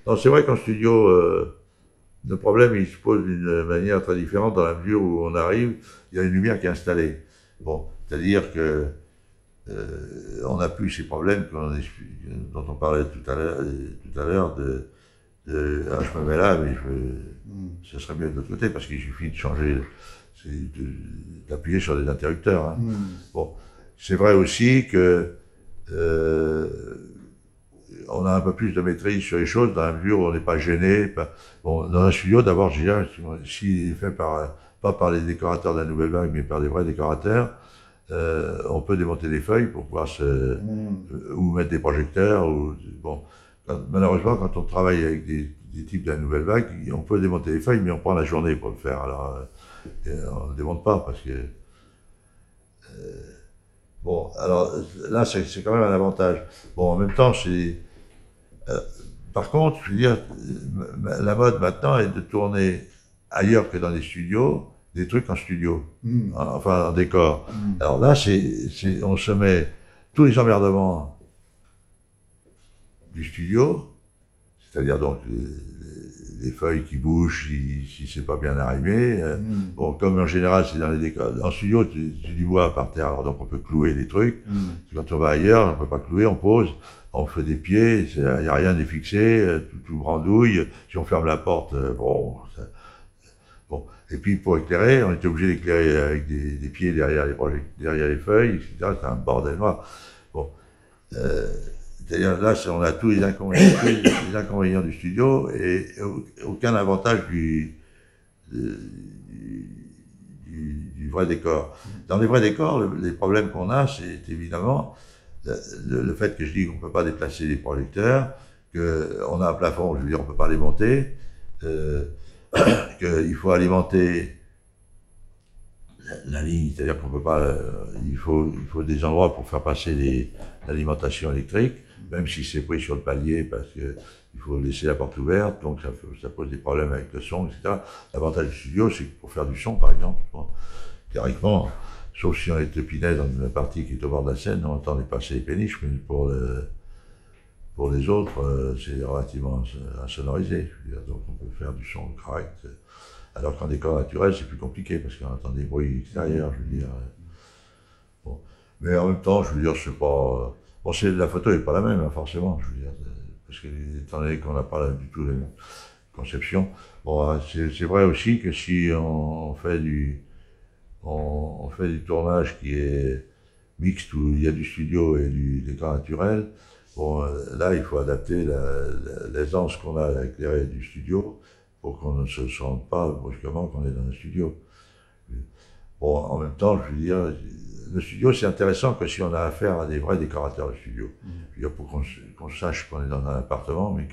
Non, c'est vrai qu'en studio, le problème, il se pose d'une manière très différente dans la mesure où on arrive, il y a une lumière qui est installée. Bon, c'est-à-dire que on n'a plus ces problèmes dont on parlait tout à l'heure ah, je me mets là, mais ce serait mieux de l'autre côté parce qu'il suffit de changer, d'appuyer sur des interrupteurs. Hein. Bon, c'est vrai aussi que euh, on a un peu plus de maîtrise sur les choses dans la mesure où on n'est pas gêné. Bon, dans un studio, d'abord, je dirais, s'il est fait pas par les décorateurs de la Nouvelle Vague, mais par des vrais décorateurs, on peut démonter des feuilles pour pouvoir ou mettre des projecteurs. Bon, malheureusement, quand on travaille avec des types de la Nouvelle Vague, on peut démonter les feuilles, mais on prend la journée pour le faire. Alors, on ne le démonte pas parce que. Bon, alors là, c'est quand même un avantage. Bon, en même temps, euh, par contre, je veux dire, la mode maintenant est de tourner ailleurs que dans les studios, des trucs en studio, enfin en décor. Alors là, on se met tous les emmerdements du studio, c'est-à-dire donc les feuilles qui bougent si c'est pas bien arrivé. Bon, comme en général c'est dans les décors. En studio, tu du bois par terre, alors donc on peut clouer des trucs. Quand on va ailleurs, on peut pas clouer, on pose, on fait des pieds, il n'y a rien de fixé, tout brandouille. Si on ferme la porte, bon. Bon. Et puis pour éclairer, on était obligé d'éclairer avec des pieds derrière derrière les feuilles, etc. C'est un bordel noir. Bon. C'est-à-dire là, on a tous les inconvénients du studio et aucun avantage du vrai décor. Dans les vrais décors, les problèmes qu'on a, c'est évidemment le fait que je dis qu'on ne peut pas déplacer les projecteurs, qu'on a un plafond, je veux dire, on ne peut pas les monter, qu'il faut alimenter la ligne, c'est-à-dire qu'on peut pas, il faut des endroits pour faire passer l'alimentation électrique, même si c'est pris sur le palier, parce que il faut laisser la porte ouverte, donc ça pose des problèmes avec le son, etc. L'avantage du studio, c'est que pour faire du son, par exemple, bon, théoriquement, sauf si on est Épinay dans une partie qui est au bord de la Seine, on entend passer les péniches, mais pour les autres, c'est relativement insonorisé. Je veux dire, donc on peut faire du son correct. Alors qu'en décor naturel, c'est plus compliqué parce qu'on entend des bruits extérieurs, je veux dire. Bon. Mais en même temps, je veux dire, c'est pas. Bon, la photo n'est pas la même, hein, forcément, je veux dire. Parce que, étant donné qu'on n'a pas du tout la même conception. Bon, c'est vrai aussi que si on fait on fait du tournage qui est mixte, où il y a du studio et du décor naturel, bon, là, il faut adapter l'aisance qu'on a à éclairer du studio pour qu'on ne se sente pas brusquement qu'on est dans un studio. Bon, en même temps, je veux dire, le studio, c'est intéressant que si on a affaire à des vrais décorateurs de studio. Je veux dire, pour qu'on sache qu'on est dans un appartement, mais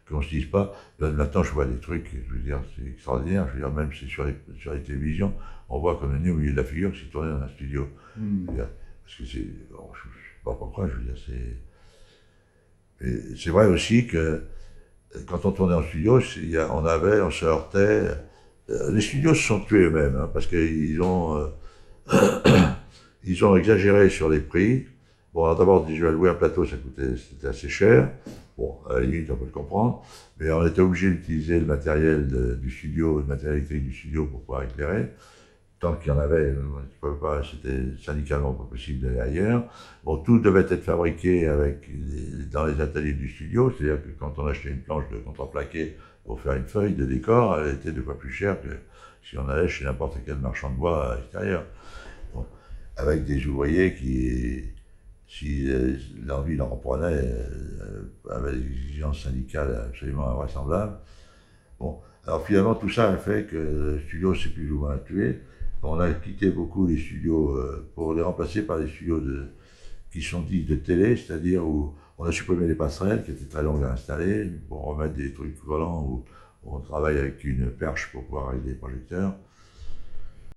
qu'on se dise pas, maintenant je vois des trucs, je veux dire, c'est extraordinaire, je veux dire, même sur les télévisions, on voit qu'on est né au milieu de la figure, que c'est tourné dans un studio. Dire, parce que c'est, bon, je sais pas pourquoi, je veux dire, c'est vrai aussi que quand on tournait en studio, on se heurtait. Les studios se sont tués eux-mêmes, hein, parce qu'ils ils ont exagéré sur les prix. Bon, d'abord, je vais louer un plateau, c'était assez cher. Bon, à la limite, on peut le comprendre. Mais on était obligé d'utiliser le matériel du studio, le matériel électrique du studio pour pouvoir éclairer. Tant qu'il y en avait, c'était syndicalement pas possible d'aller ailleurs. Bon, tout devait être fabriqué dans les ateliers du studio, c'est-à-dire que quand on achetait une planche de contreplaqué pour faire une feuille de décor, elle était 2 fois plus chère que si on allait chez n'importe quel marchand de bois à l'extérieur. Bon, avec des ouvriers qui, si l'envie leur en prenait, avaient des exigences syndicales absolument invraisemblables. Bon, alors finalement, tout ça a fait que le studio s'est plus ou moins tué. On a quitté beaucoup les studios pour les remplacer par des studios qui sont dits de télé, c'est-à-dire où on a supprimé les passerelles qui étaient très longues à installer pour remettre des trucs volants où on travaille avec une perche pour pouvoir régler les projecteurs.